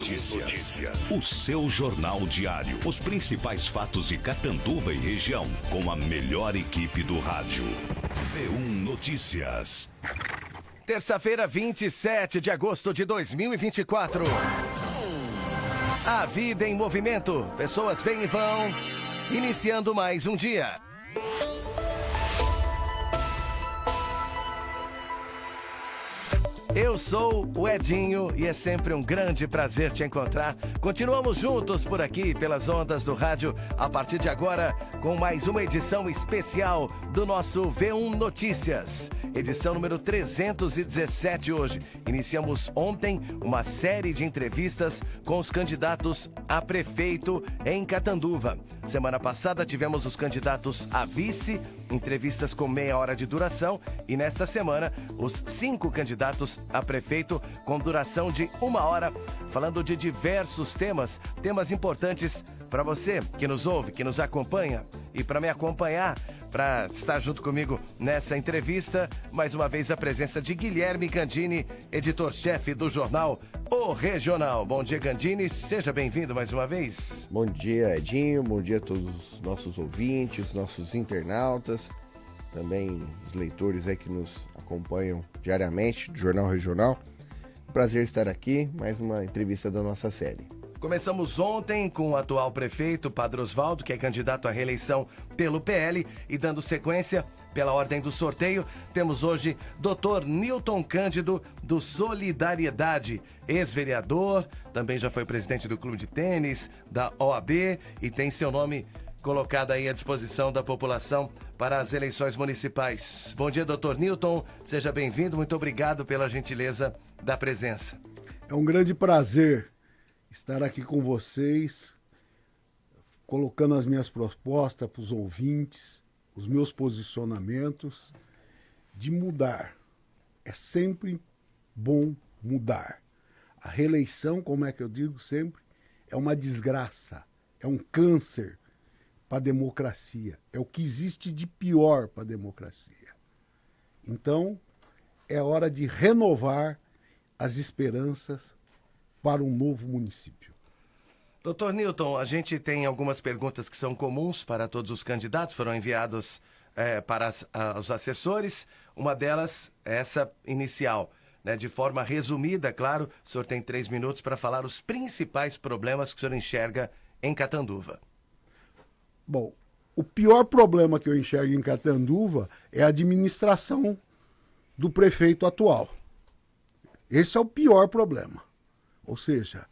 Notícias. O seu jornal diário. Os principais fatos de Catanduva e região. Com a melhor equipe do rádio. V1 Notícias. Terça-feira, 27 de agosto de 2024. A vida em movimento. Pessoas vêm e vão. Iniciando mais um dia. Eu sou o Edinho e é sempre um grande prazer te encontrar. Continuamos juntos por aqui pelas ondas do rádio a partir de agora com mais uma edição especial do nosso V1 Notícias. Edição número 317 hoje. Iniciamos ontem uma série de entrevistas com os candidatos a prefeito em Catanduva. Semana passada tivemos os candidatos a vice, entrevistas com meia hora de duração, e nesta semana os 5 candidatos a prefeito com duração de 1 hora, falando de diversos temas importantes para você que nos ouve, que nos acompanha, e para me acompanhar, para estar junto comigo nessa entrevista, mais uma vez a presença de Guilherme Gandini, editor-chefe do jornal O Regional. Bom dia, Gandini, seja bem-vindo mais uma vez. Bom dia, Edinho, bom dia a todos os nossos ouvintes, nossos internautas, também os leitores aí que nos acompanham diariamente do Jornal Regional. Prazer estar aqui, mais uma entrevista da nossa série. Começamos ontem com o atual prefeito, Padre Osvaldo, que é candidato à reeleição pelo PL, e dando sequência, pela ordem do sorteio, temos hoje Dr. Newton Cândido, do Solidariedade, ex-vereador, também já foi presidente do Clube de Tênis, da OAB, e tem seu nome colocado aí à disposição da população para as eleições municipais. Bom dia, Dr. Newton, seja bem-vindo, muito obrigado pela gentileza da presença. É um grande prazer estar aqui com vocês, colocando as minhas propostas para os ouvintes, os meus posicionamentos, de mudar. É sempre bom mudar. A reeleição, como é que eu digo sempre, é uma desgraça, é um câncer para a democracia. É o que existe de pior para a democracia. Então, é hora de renovar as esperanças para um novo município. Doutor Newton, a gente tem algumas perguntas que são comuns para todos os candidatos, foram enviados para os assessores. Uma delas é essa inicial, né? De forma resumida, claro, o senhor tem 3 minutos para falar os principais problemas que o senhor enxerga em Catanduva. Bom, o pior problema que eu enxergo em Catanduva é a administração do prefeito atual. Esse é o pior problema. Ou seja,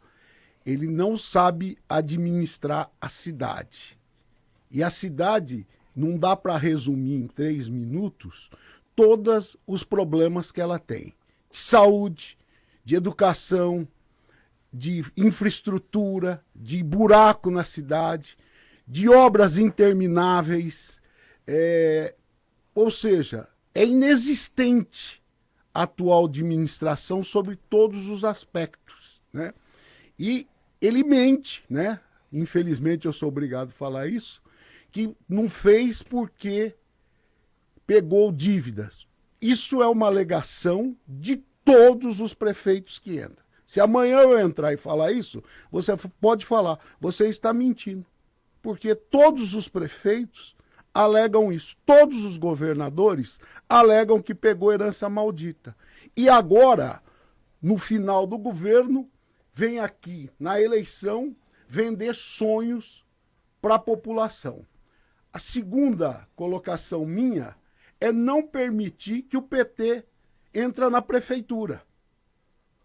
ele não sabe administrar a cidade. E a cidade não dá para resumir em 3 minutos todos os problemas que ela tem. De saúde, de educação, de infraestrutura, de buraco na cidade, de obras intermináveis. Ou seja, é inexistente a atual administração sobre todos os aspectos, né? E ele mente, né? Infelizmente eu sou obrigado a falar isso, que não fez porque pegou dívidas. Isso é uma alegação de todos os prefeitos que entram. Se amanhã eu entrar e falar isso, você pode falar, você está mentindo. Porque todos os prefeitos alegam isso. Todos os governadores alegam que pegou herança maldita. E agora, no final do governo, vem aqui, na eleição, vender sonhos para a população. A segunda colocação minha é não permitir que o PT entre na prefeitura.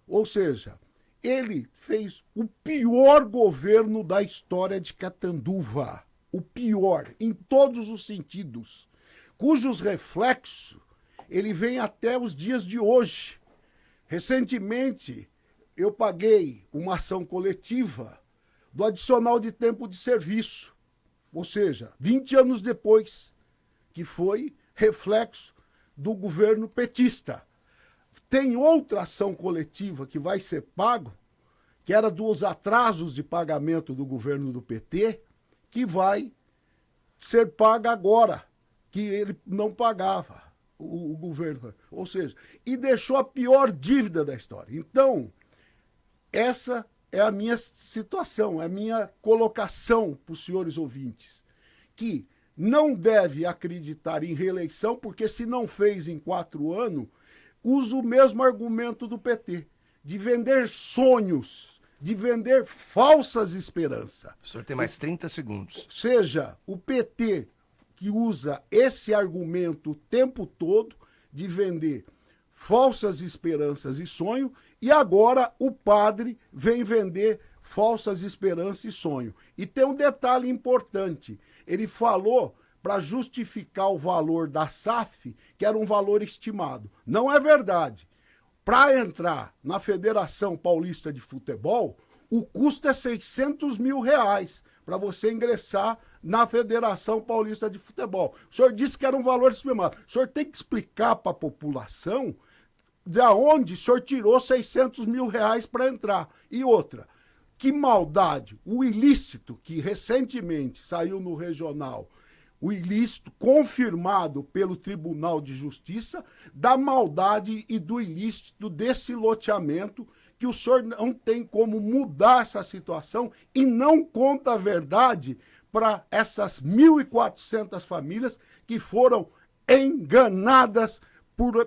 Ou seja, ele fez o pior governo da história de Catanduva. O pior, em todos os sentidos. Cujos reflexos ele vem até os dias de hoje. Recentemente, eu paguei uma ação coletiva do adicional de tempo de serviço. Ou seja, 20 anos depois, que foi reflexo do governo petista. Tem outra ação coletiva que vai ser pago, que era dos atrasos de pagamento do governo do PT, que vai ser paga agora, que ele não pagava, o governo. Ou seja, e deixou a pior dívida da história. Então, essa é a minha situação, é a minha colocação para os senhores ouvintes, que não deve acreditar em reeleição, porque se não fez em 4 anos, usa o mesmo argumento do PT, de vender sonhos, de vender falsas esperanças. O senhor tem mais 30 segundos. Seja o PT que usa esse argumento o tempo todo de vender falsas esperanças e sonho, e agora o padre vem vender falsas esperanças e sonho. E tem um detalhe importante, ele falou para justificar o valor da SAF, que era um valor estimado. Não é verdade. Para entrar na Federação Paulista de Futebol, o custo é R$600 mil para você ingressar na Federação Paulista de Futebol. O senhor disse que era um valor estimado. O senhor tem que explicar para a população de onde o senhor tirou R$600 mil para entrar. E outra, que maldade, o ilícito que recentemente saiu no regional, o ilícito confirmado pelo Tribunal de Justiça, da maldade e do ilícito desse loteamento, que o senhor não tem como mudar essa situação e não conta a verdade para essas 1.400 famílias que foram enganadas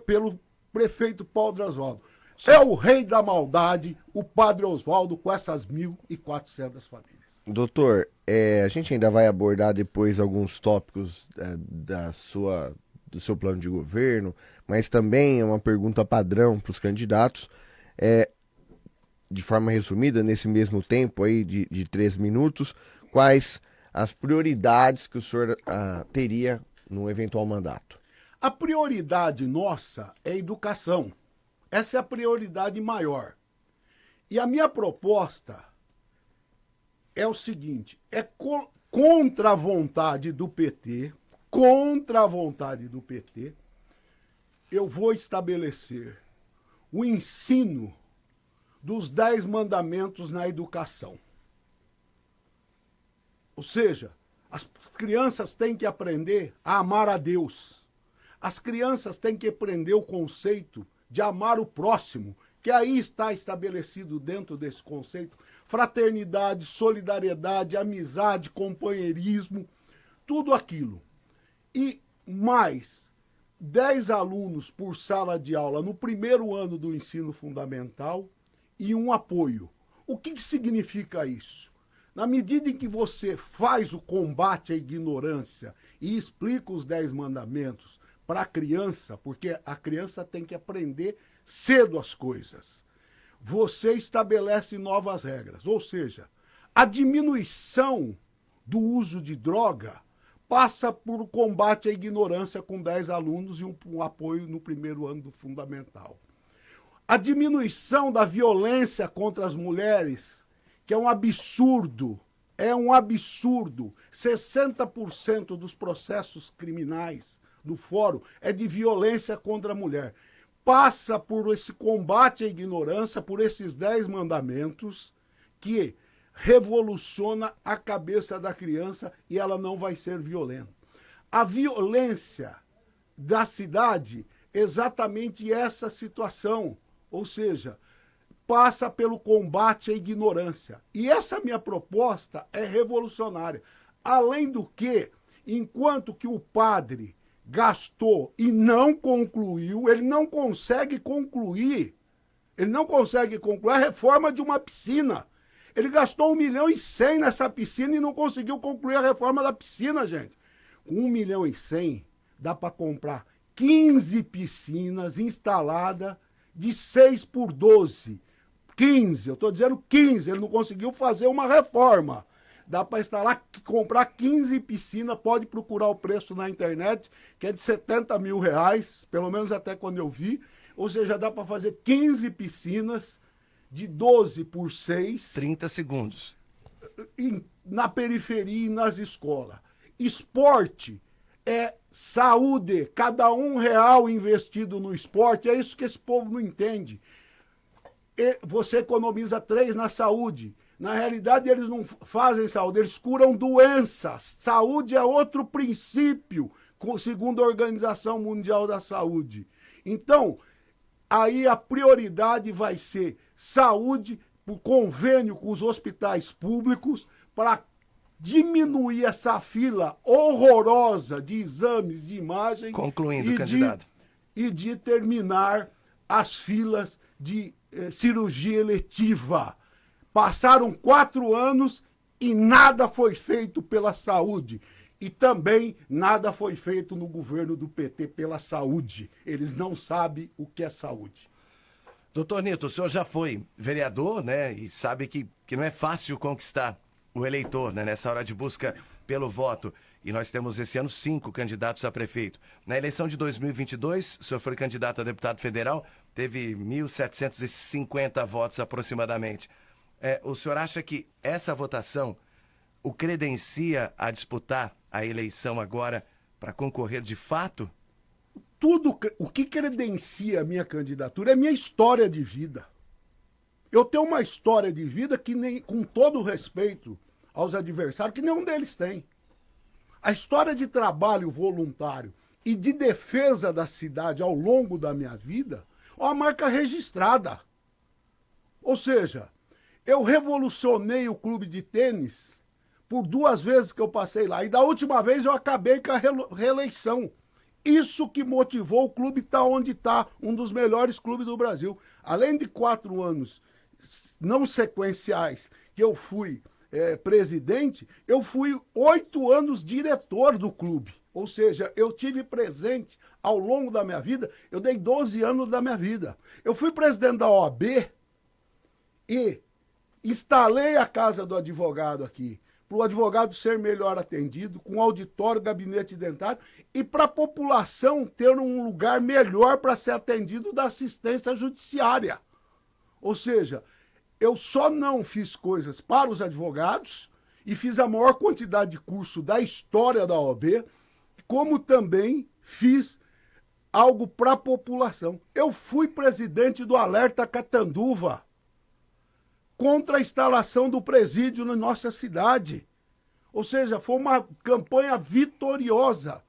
pelo prefeito Paulo Oswaldo. É o rei da maldade, o padre Oswaldo, com essas 1.400 famílias. Doutor, a gente ainda vai abordar depois alguns tópicos do seu plano de governo, mas também é uma pergunta padrão para os candidatos. De forma resumida, nesse mesmo tempo aí de 3 minutos, quais as prioridades que o senhor teria no eventual mandato? A prioridade nossa é educação. Essa é a prioridade maior. E a minha proposta é o seguinte, contra a vontade do PT, eu vou estabelecer o ensino dos 10 mandamentos na educação. Ou seja, as crianças têm que aprender a amar a Deus. As crianças têm que aprender o conceito de amar o próximo, que aí está estabelecido dentro desse conceito, fraternidade, solidariedade, amizade, companheirismo, tudo aquilo. E mais 10 alunos por sala de aula no primeiro ano do ensino fundamental e um apoio. O que significa isso? Na medida em que você faz o combate à ignorância e explica os 10 mandamentos para a criança, porque a criança tem que aprender cedo as coisas, você estabelece novas regras. Ou seja, a diminuição do uso de droga passa por combate à ignorância com 10 alunos e um apoio no primeiro ano do fundamental. A diminuição da violência contra as mulheres, que é um absurdo, 60% dos processos criminais do fórum é de violência contra a mulher. Passa por esse combate à ignorância, por esses 10 mandamentos, que revoluciona a cabeça da criança e ela não vai ser violenta. A violência da cidade, exatamente essa situação, ou seja, passa pelo combate à ignorância. E essa minha proposta é revolucionária. Além do que, enquanto que o padre gastou e não concluiu, ele não consegue concluir a reforma de uma piscina. Ele gastou 1.100.000 nessa piscina e não conseguiu concluir a reforma da piscina, gente. Com 1.100.000 dá para comprar 15 piscinas instaladas de 6 por 12. 15, eu estou dizendo 15, ele não conseguiu fazer uma reforma. Dá para instalar, comprar 15 piscinas, pode procurar o preço na internet, que é de R$70 mil, pelo menos até quando eu vi. Ou seja, dá para fazer 15 piscinas de 12 por 6. 30 segundos. Na periferia e nas escolas. Esporte é saúde. Cada R$1 investido no esporte, é isso que esse povo não entende. Você economiza 3 na saúde. Na realidade, eles não fazem saúde, eles curam doenças. Saúde é outro princípio, segundo a Organização Mundial da Saúde. Então, aí a prioridade vai ser saúde, por convênio com os hospitais públicos para diminuir essa fila horrorosa de exames de imagem. Concluindo, candidato. E de terminar as filas de cirurgia eletiva. Passaram 4 anos e nada foi feito pela saúde. E também nada foi feito no governo do PT pela saúde. Eles não sabem o que é saúde. Doutor Nito, o senhor já foi vereador, né? E sabe que não é fácil conquistar o eleitor, né? Nessa hora de busca pelo voto. E nós temos esse ano 5 candidatos a prefeito. Na eleição de 2022, o senhor foi candidato a deputado federal, teve 1.750 votos aproximadamente. O senhor acha que essa votação o credencia a disputar a eleição agora para concorrer de fato? Tudo o que credencia a minha candidatura é minha história de vida. Eu tenho uma história de vida que, nem, com todo o respeito aos adversários, que nenhum deles tem. A história de trabalho voluntário e de defesa da cidade ao longo da minha vida é uma marca registrada. Ou seja, eu revolucionei o clube de tênis por 2 vezes que eu passei lá. E da última vez eu acabei com a reeleição. Isso que motivou o clube estar onde está, um dos melhores clubes do Brasil. Além de 4 anos não sequenciais que eu fui presidente, eu fui 8 anos diretor do clube. Ou seja, eu tive presente ao longo da minha vida, eu dei 12 anos da minha vida. Eu fui presidente da OAB e instalei a casa do advogado aqui, para o advogado ser melhor atendido, com auditório, gabinete dentário, e para a população ter um lugar melhor para ser atendido da assistência judiciária. Ou seja, eu só não fiz coisas para os advogados e fiz a maior quantidade de curso da história da OAB, como também fiz algo para a população. Eu fui presidente do Alerta Catanduva contra a instalação do presídio na nossa cidade. Ou seja, foi uma campanha vitoriosa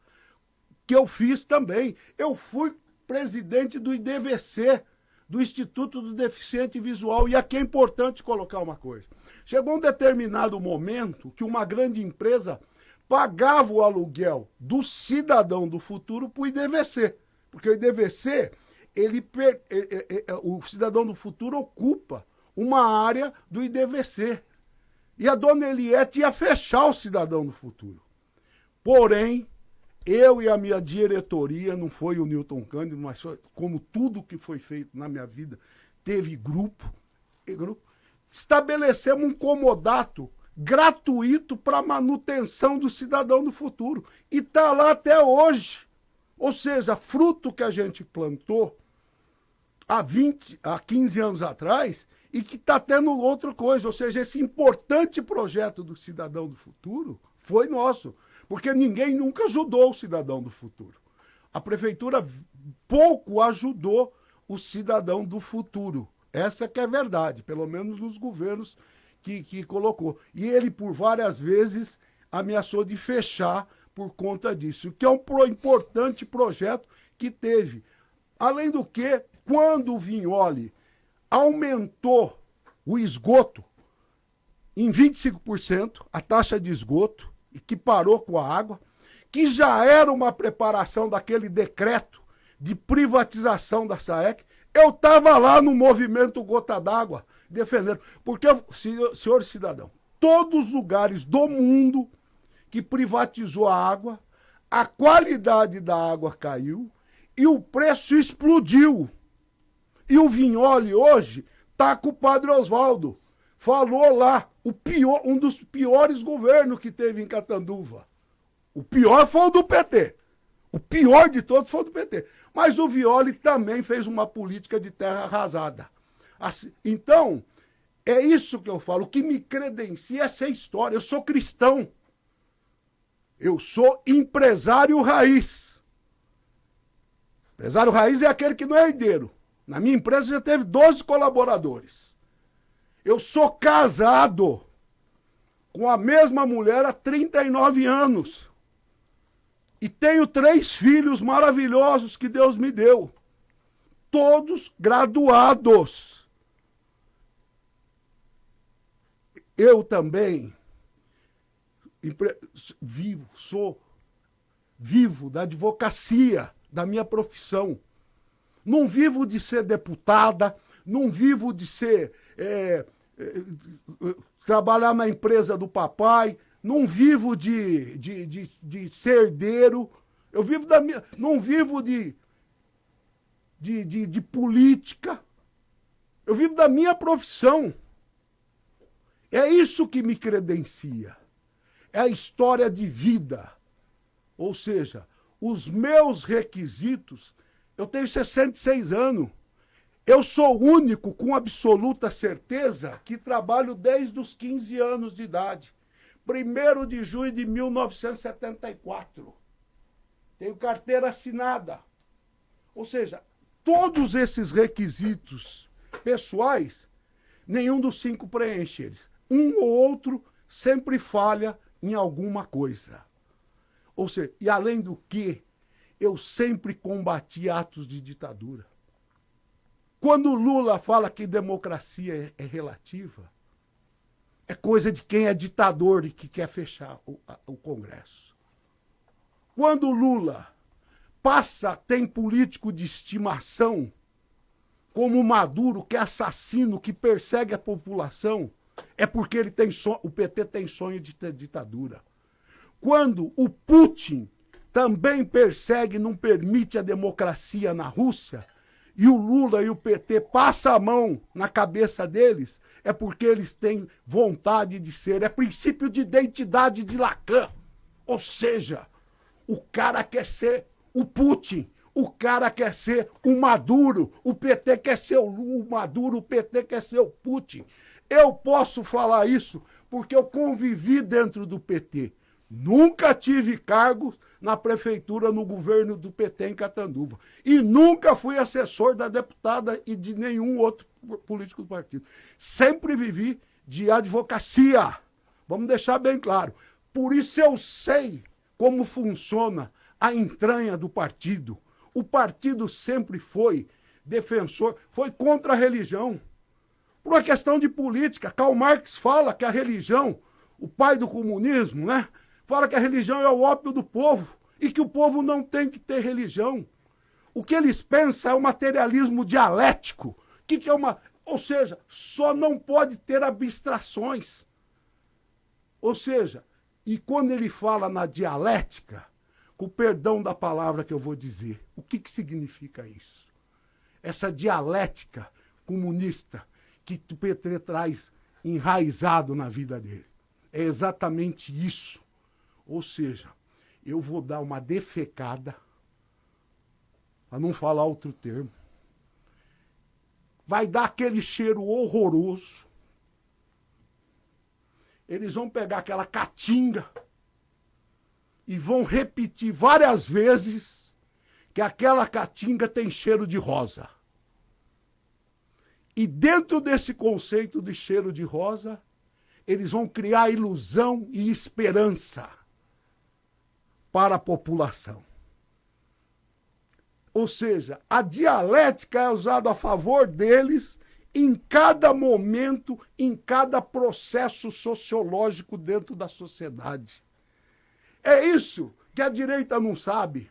que eu fiz também. Eu fui presidente do IDVC, do Instituto do Deficiente Visual. E aqui é importante colocar uma coisa. Chegou um determinado momento que uma grande empresa pagava o aluguel do cidadão do futuro para o IDVC. Porque o IDVC, o cidadão do futuro ocupa uma área do IDVC. E a dona Eliette ia fechar o cidadão do futuro. Porém, eu e a minha diretoria, não foi o Newton Cândido, mas como tudo que foi feito na minha vida, teve grupo, estabelecemos um comodato gratuito para manutenção do cidadão do futuro. E está lá até hoje. Ou seja, fruto que a gente plantou há 15 anos atrás e que está tendo outra coisa. Ou seja, esse importante projeto do cidadão do futuro foi nosso. Porque ninguém nunca ajudou o cidadão do futuro. A prefeitura pouco ajudou o cidadão do futuro. Essa que é a verdade, pelo menos nos governos que colocou. E ele, por várias vezes, ameaçou de fechar por conta disso, que é um importante projeto que teve. Além do que, quando o Vignoli aumentou o esgoto em 25%, a taxa de esgoto, e que parou com a água, que já era uma preparação daquele decreto de privatização da SAEC, eu estava lá no movimento Gota d'Água, defendendo. Porque, senhor cidadão, todos os lugares do mundo que privatizou a água, a qualidade da água caiu e o preço explodiu. E o Vignoli hoje está com o Padre Oswaldo. Falou lá, um dos piores governos que teve em Catanduva. O pior foi o do PT. O pior de todos foi o do PT. Mas o Vignoli também fez uma política de terra arrasada. Assim, então, é isso que eu falo. O que me credencia é ser história. Eu sou cristão. Eu sou empresário raiz. Empresário raiz é aquele que não é herdeiro. Na minha empresa já teve 12 colaboradores. Eu sou casado com a mesma mulher há 39 anos. E tenho 3 filhos maravilhosos que Deus me deu. Todos graduados. eu também sou vivo da advocacia, da minha profissão. Não vivo de ser deputada, não vivo de ser trabalhar na empresa do papai, não vivo de ser herdeiro, eu vivo da minha, não vivo de política, eu vivo da minha profissão. É isso que me credencia. É a história de vida. Ou seja, os meus requisitos, eu tenho 66 anos. Eu sou o único, com absoluta certeza, que trabalho desde os 15 anos de idade. 1º de junho de 1974. Tenho carteira assinada. Ou seja, todos esses requisitos pessoais, nenhum dos 5 preenche eles. Um ou outro sempre falha em alguma coisa. Ou seja, e além do que, eu sempre combati atos de ditadura. Quando Lula fala que democracia é relativa, é coisa de quem é ditador e que quer fechar o Congresso. Quando Lula tem político de estimação, como Maduro, que é assassino, que persegue a população, é porque o PT tem sonho de ter ditadura. Quando o Putin também persegue e não permite a democracia na Rússia, e o Lula e o PT passam a mão na cabeça deles, é porque eles têm vontade de ser. É princípio de identidade de Lacan. Ou seja, o cara quer ser o Putin, o cara quer ser o Maduro, o PT quer ser o Maduro, o PT quer ser o Putin. Eu posso falar isso porque eu convivi dentro do PT. Nunca tive cargos na prefeitura, no governo do PT em Catanduva. E nunca fui assessor da deputada e de nenhum outro político do partido. Sempre vivi de advocacia. Vamos deixar bem claro. Por isso eu sei como funciona a entranha do partido. O partido sempre foi defensor, foi contra a religião. Por uma questão de política. Karl Marx fala que a religião, o pai do comunismo, né? Fala que a religião é o ópio do povo e que o povo não tem que ter religião. O que eles pensam é o materialismo dialético. O que é uma... Ou seja, só não pode ter abstrações. Ou seja, e quando ele fala na dialética, com o perdão da palavra que eu vou dizer, o que significa isso? Essa dialética comunista que o PT traz enraizado na vida dele. É exatamente isso. Ou seja, eu vou dar uma defecada, para não falar outro termo, vai dar aquele cheiro horroroso, eles vão pegar aquela caatinga e vão repetir várias vezes que aquela caatinga tem cheiro de rosa. E dentro desse conceito de cheiro de rosa, eles vão criar ilusão e esperança para a população. Ou seja, a dialética é usada a favor deles em cada momento, em cada processo sociológico dentro da sociedade. É isso que a direita não sabe,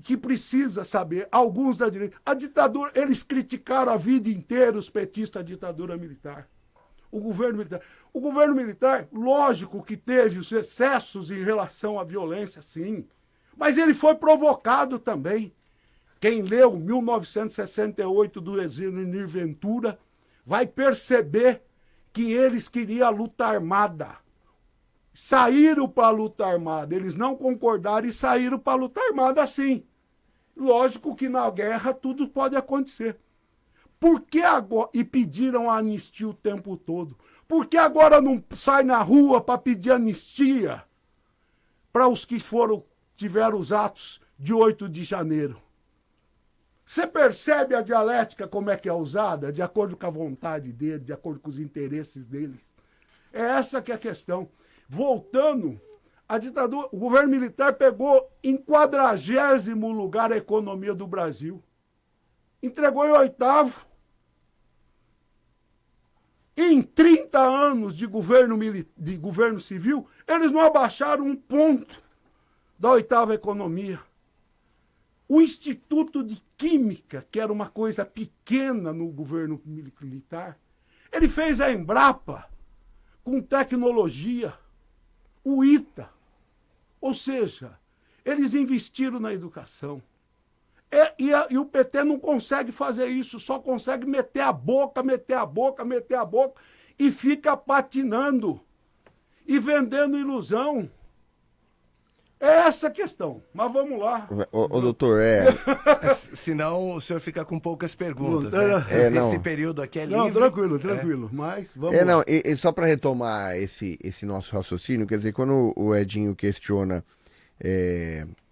que precisa saber. Alguns da direita. A ditadura, eles criticaram a vida inteira, os petistas, a ditadura militar. O governo militar. O governo militar, lógico que teve os excessos em relação à violência, sim. Mas ele foi provocado também. Quem leu 1968 do Ezinir Ventura vai perceber que eles queriam a luta armada. Saíram para a luta armada. Eles não concordaram e saíram para a luta armada sim. Lógico que na guerra tudo pode acontecer. Por que agora... E pediram a anistia o tempo todo. Por que agora não sai na rua para pedir anistia para os que tiveram os atos de 8 de janeiro? Você percebe a dialética como é que é usada? De acordo com a vontade dele, de acordo com os interesses dele. É essa que é a questão. Voltando, a ditadura, o governo militar pegou em 40º lugar a economia do Brasil. Entregou em 8º. Em 30 anos de governo civil, eles não abaixaram um ponto da 8ª economia. O Instituto de Química, que era uma coisa pequena no governo militar, ele fez a Embrapa com tecnologia, o ITA. Ou seja, eles investiram na educação. E o PT não consegue fazer isso, só consegue meter a boca e fica patinando e vendendo ilusão. É essa a questão, mas vamos lá. Ô doutor, Senão o senhor fica com poucas perguntas, né? Esse período aqui é livre. Não, tranquilo, mas vamos lá. Não, e só para retomar esse nosso raciocínio, quer dizer, quando o Edinho questiona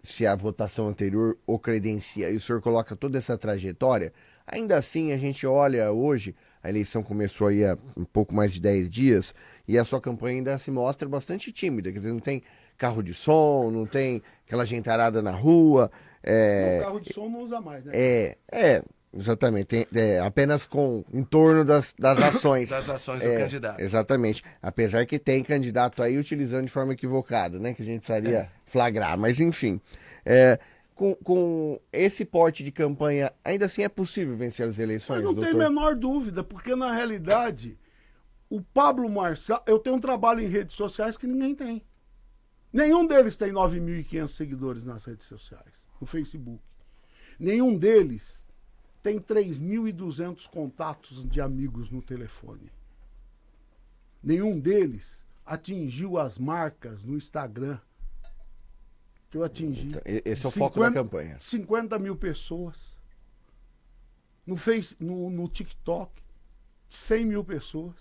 se a votação anterior o credencia e o senhor coloca toda essa trajetória, ainda assim a gente olha hoje, a eleição começou aí há um pouco mais de 10 dias, e a sua campanha ainda se mostra bastante tímida, quer dizer, não tem carro de som, não tem aquela gentarada na rua. O carro de som não usa mais, né? Exatamente, apenas em torno das ações. Das ações do candidato. Exatamente, apesar que tem candidato aí utilizando de forma equivocada, né, que a gente precisaria flagrar, mas enfim. Com esse porte de campanha, ainda assim é possível vencer as eleições, mas não doutor? tem a menor dúvida, porque na realidade, o Pablo Marçal, eu tenho um trabalho em redes sociais que ninguém tem. Nenhum deles tem 9.500 seguidores nas redes sociais, no Facebook. Nenhum deles tem 3.200 contatos de amigos no telefone. Nenhum deles atingiu as marcas no Instagram que eu atingi. Então, esse é o foco da campanha. 50 mil pessoas. No TikTok, 100 mil pessoas.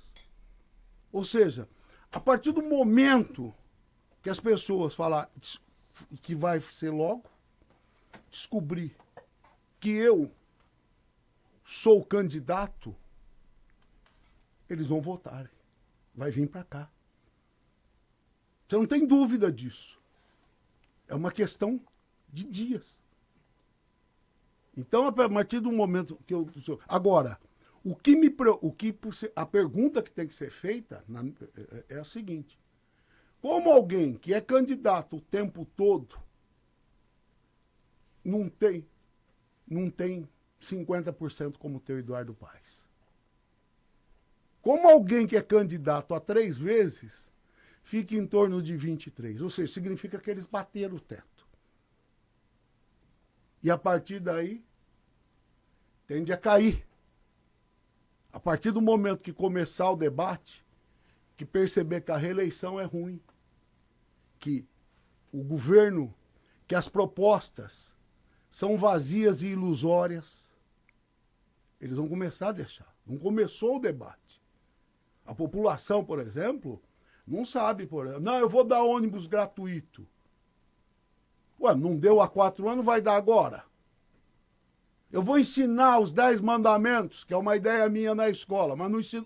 Ou seja, a partir do momento que as pessoas falar que vai ser logo, descobrir que eu sou candidato, eles vão votar. Vai vir para cá. Você não tem dúvida disso. É uma questão de dias. Então, a partir do momento que eu... Agora, a pergunta que tem que ser feita é a seguinte. Como alguém que é candidato o tempo todo não tem 50% como o teu Eduardo Paes? Como alguém que é candidato a 3 vezes fica em torno de 23%? Ou seja, significa que eles bateram o teto. E a partir daí, tende a cair. A partir do momento que começar o debate, que perceber que a reeleição é ruim, que o governo, que as propostas são vazias e ilusórias, eles vão começar a deixar. Não começou o debate. A população, por exemplo, não sabe, não, eu vou dar ônibus gratuito. Ué, não deu há 4 anos, vai dar agora. Eu vou ensinar os 10 mandamentos, que é uma ideia minha na escola, mas não ensino,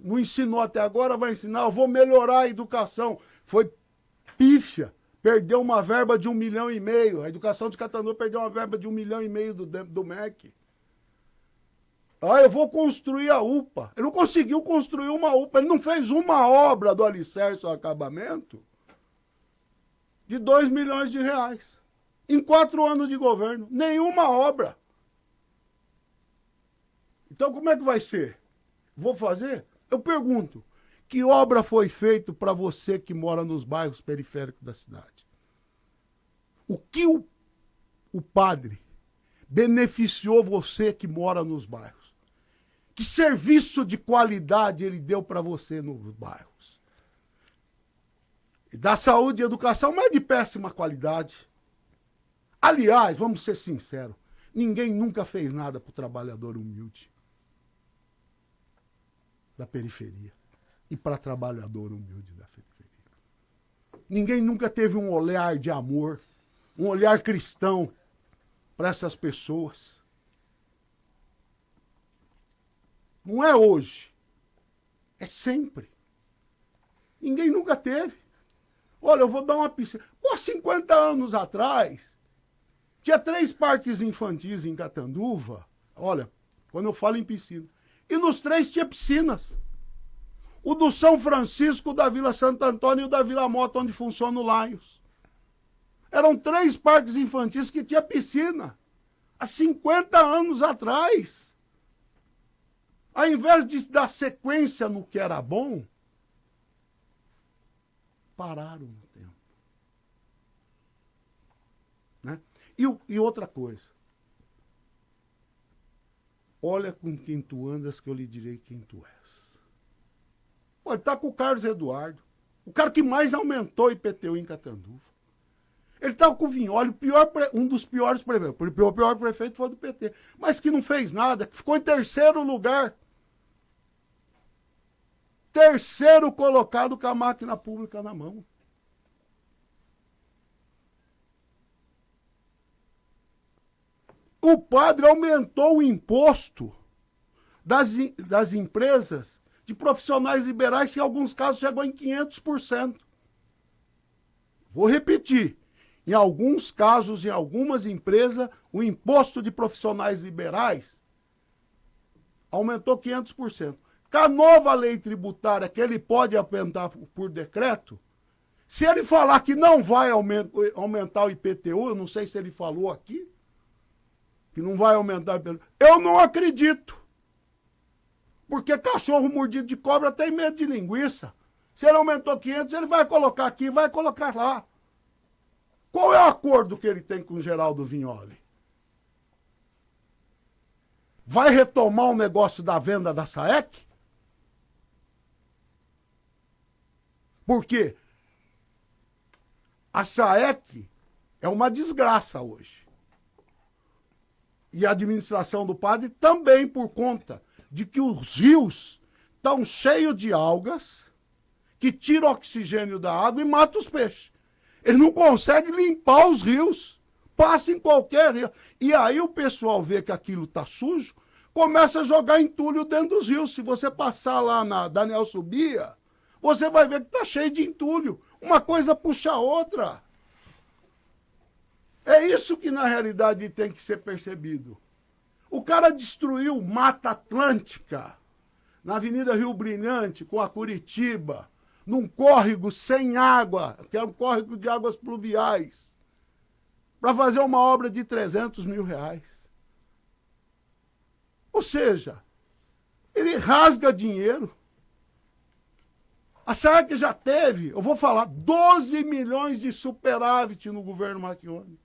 não ensinou até agora, vai ensinar, eu vou melhorar a educação. Foi pífia, perdeu uma verba de 1,5 milhão, a educação de Catanduva perdeu uma verba de 1,5 milhão do MEC. Eu vou construir a UPA. Ele não conseguiu construir uma UPA, ele não fez uma obra do alicerce ao acabamento de 2 milhões de reais. Em 4 anos de governo, nenhuma obra. Então como é que vai ser? Vou fazer? Eu pergunto, que obra foi feita para você que mora nos bairros periféricos da cidade? O que o padre beneficiou você que mora nos bairros? Que serviço de qualidade ele deu para você nos bairros? Da saúde e educação, mas de péssima qualidade. Aliás, vamos ser sinceros, ninguém nunca fez nada para o trabalhador humilde da periferia e para trabalhador humilde da periferia. Ninguém nunca teve um olhar de amor, um olhar cristão para essas pessoas. Não é hoje, é sempre. Ninguém nunca teve. Olha, eu vou dar uma piscina. 50 anos atrás, tinha 3 parques infantis em Catanduva. Olha, quando eu falo em piscina, E nos 3 tinha piscinas. O do São Francisco, o da Vila Santo Antônio e o da Vila Mota, onde funciona o Laios. Eram 3 parques infantis que tinha piscina. Há 50 anos atrás. Ao invés de dar sequência no que era bom, pararam no tempo. Né? E outra coisa. Olha com quem tu andas que eu lhe direi quem tu és. Pô, ele está com o Carlos Eduardo, o cara que mais aumentou o IPTU em Catanduva. Ele estava com o Vignoli, um dos piores prefeitos. O pior prefeito foi do PT, mas que não fez nada, que ficou em 3º lugar. 3º colocado com a máquina pública na mão. O padre aumentou o imposto das empresas de profissionais liberais, que em alguns casos chegou em 500%. Vou repetir. Em alguns casos, em algumas empresas, o imposto de profissionais liberais aumentou 500%. Com a nova lei tributária, que ele pode aumentar por decreto, se ele falar que não vai aumentar o IPTU, eu não sei se ele falou aqui, que não vai aumentar o IPTU, eu não acredito. Porque cachorro mordido de cobra tem medo de linguiça. Se ele aumentou 500, ele vai colocar aqui, vai colocar lá. Qual é o acordo que ele tem com o Geraldo Vignoli? Vai retomar o negócio da venda da SAEC? Por quê? A SAEC é uma desgraça hoje. E a administração do padre também, por conta de que os rios estão cheios de algas que tiram oxigênio da água e matam os peixes. Ele não consegue limpar os rios. Passa em qualquer rio. E aí o pessoal vê que aquilo está sujo, começa a jogar entulho dentro dos rios. Se você passar lá na Daniel Subia, você vai ver que está cheio de entulho. Uma coisa puxa a outra. É isso que na realidade tem que ser percebido. O cara destruiu Mata Atlântica, na Avenida Rio Brilhante, com a Curitiba, num córrego sem água, que é um córrego de águas pluviais, para fazer uma obra de 300 mil reais. Ou seja, ele rasga dinheiro. A SAEC já teve, eu vou falar, 12 milhões de superávit no governo Marchionni.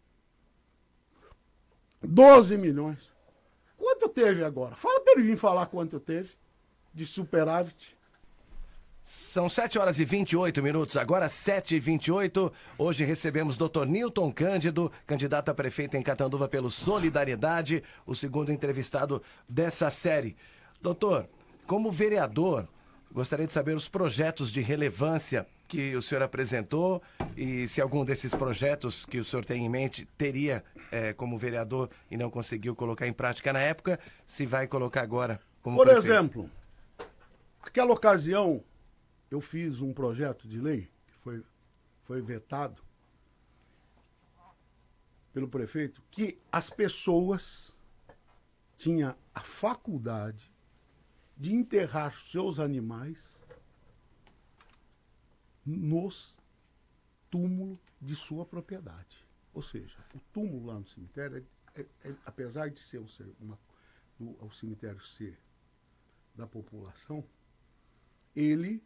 12 milhões. Quanto teve agora? Fala para ele vir falar quanto teve de superávit. São 7h28, agora 7h28. Hoje recebemos Dr. Newton Cândido, candidato a prefeito em Catanduva pelo Solidariedade, o segundo entrevistado dessa série. Doutor, como vereador, gostaria de saber os projetos de relevância que o senhor apresentou e se algum desses projetos que o senhor tem em mente teria como vereador e não conseguiu colocar em prática na época, se vai colocar agora como prefeito. Por exemplo, aquela ocasião eu fiz um projeto de lei que foi vetado pelo prefeito, que as pessoas tinham a faculdade de enterrar seus animais nos túmulos de sua propriedade. Ou seja, o túmulo lá no cemitério, apesar de ser o cemitério ser da população, ele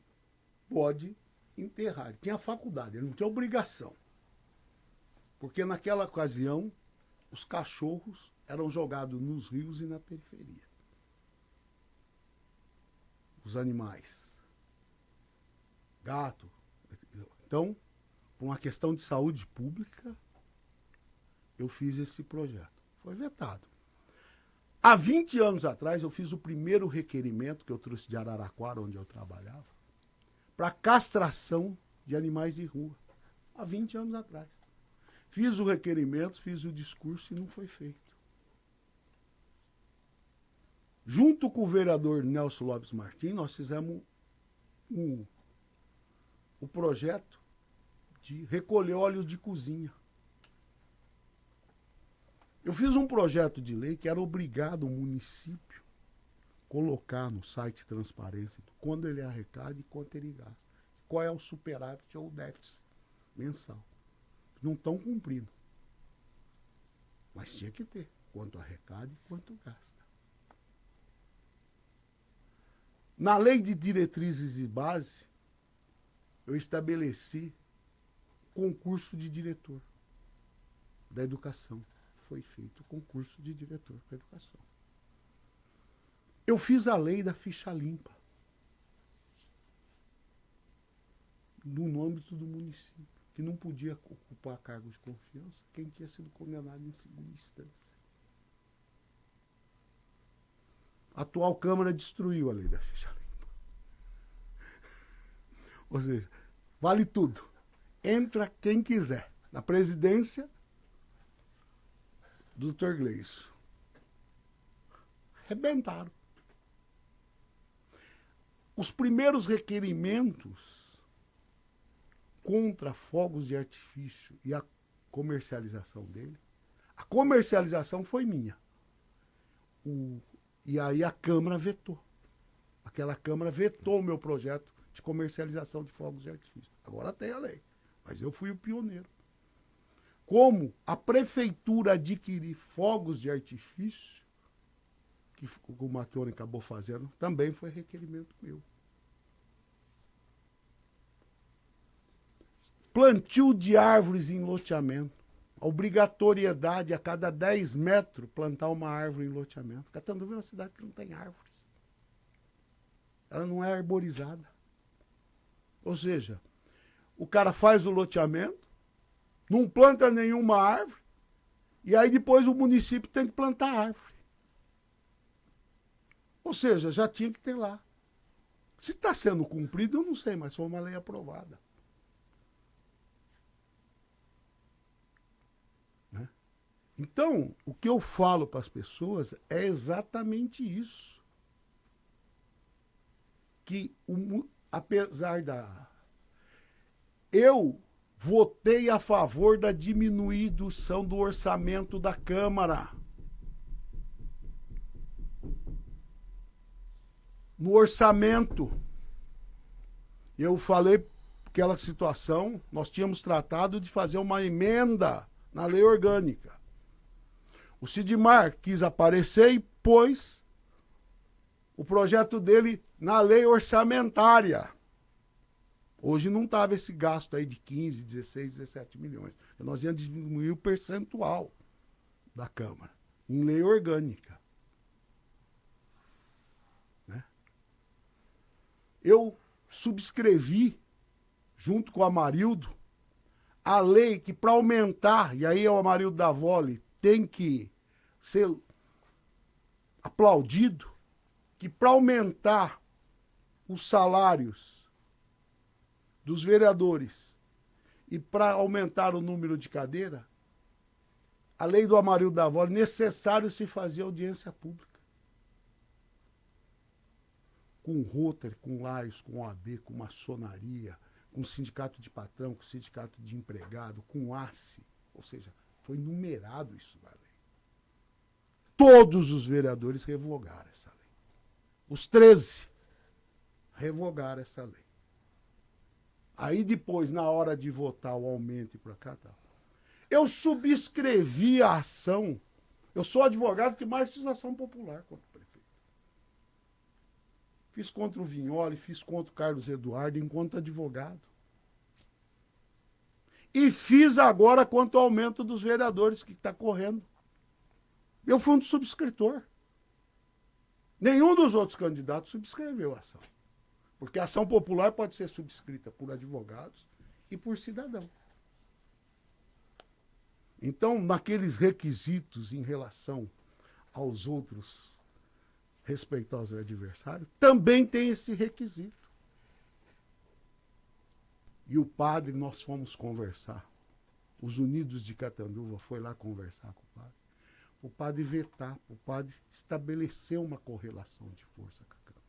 pode enterrar. Ele tinha a faculdade, ele não tinha obrigação. Porque naquela ocasião, os cachorros eram jogados nos rios e na periferia. Os animais. Gato. Então, por uma questão de saúde pública, eu fiz esse projeto. Foi vetado. Há 20 anos atrás, eu fiz o primeiro requerimento que eu trouxe de Araraquara, onde eu trabalhava, para castração de animais de rua. Há 20 anos atrás. Fiz o requerimento, fiz o discurso e não foi feito. Junto com o vereador Nelson Lopes Martins, nós fizemos o projeto de recolher óleo de cozinha. Eu fiz um projeto de lei que era obrigado o município colocar no site transparência quando ele arrecada e quanto ele gasta. Qual é o superávit ou o déficit mensal. Não estão cumprindo. Mas tinha que ter quanto arrecada e quanto gasta. Na lei de diretrizes e base, eu estabeleci concurso de diretor da educação. Foi feito o concurso de diretor da educação. Eu fiz a lei da ficha limpa no âmbito do município, que não podia ocupar cargo de confiança quem tinha sido condenado em segunda instância. A atual Câmara destruiu a lei da ficha limpa. Ou seja, vale tudo. Entra quem quiser. Na presidência do Dr. Gleison. Arrebentaram. Os primeiros requerimentos contra fogos de artifício e a comercialização dele, a comercialização foi minha. E aí a Câmara vetou. Aquela Câmara vetou o meu projeto de comercialização de fogos de artifício. Agora tem a lei, mas eu fui o pioneiro. Como a prefeitura adquirir fogos de artifício, que o Martoni acabou fazendo, também foi requerimento meu. Plantio de árvores em loteamento. A obrigatoriedade a cada 10 metros plantar uma árvore em loteamento. Catanduva é uma cidade que não tem árvores. Ela não é arborizada. Ou seja, o cara faz o loteamento, não planta nenhuma árvore, e aí depois o município tem que plantar árvore. Ou seja, já tinha que ter lá. Se está sendo cumprido, eu não sei, mas foi uma lei aprovada. Né? Então, o que eu falo para as pessoas é exatamente isso. Que, apesar da... Eu votei a favor da diminuição do orçamento da Câmara. No orçamento, eu falei aquela situação, nós tínhamos tratado de fazer uma emenda na lei orgânica. O Sidmar quis aparecer e pôs o projeto dele na lei orçamentária. Hoje não estava esse gasto aí de 15, 16, 17 milhões. Nós íamos diminuir o percentual da Câmara em lei orgânica. Né? Eu subscrevi, junto com o Amarildo, a lei que para aumentar, e aí o Amarildo da Vole tem que ser aplaudido, que para aumentar os salários dos vereadores e para aumentar o número de cadeira, a lei do Amarildo da Vole, necessário se fazer audiência pública. Com o Rotary, com o Laios, com o OAB, com maçonaria, com o sindicato de patrão, com o sindicato de empregado, com o ACE. Ou seja, foi numerado isso na lei. Todos os vereadores revogaram essa lei. Os 13 revogaram essa lei. Aí depois, na hora de votar o aumento e para cá, tá. Eu subscrevi a ação. Eu sou advogado que mais fiz ação popular contra o prefeito. Fiz contra o Vignoli, fiz contra o Carlos Eduardo enquanto advogado. E fiz agora contra o aumento dos vereadores que está correndo. Eu fui um subscritor. Nenhum dos outros candidatos subscreveu a ação. Porque a ação popular pode ser subscrita por advogados e por cidadão. Então, naqueles requisitos em relação aos outros respeitosos adversários, também tem esse requisito. E o padre, nós fomos conversar. Os Unidos de Catanduva foi lá conversar com o padre. O padre vetar, o padre estabeleceu uma correlação de força com a Câmara.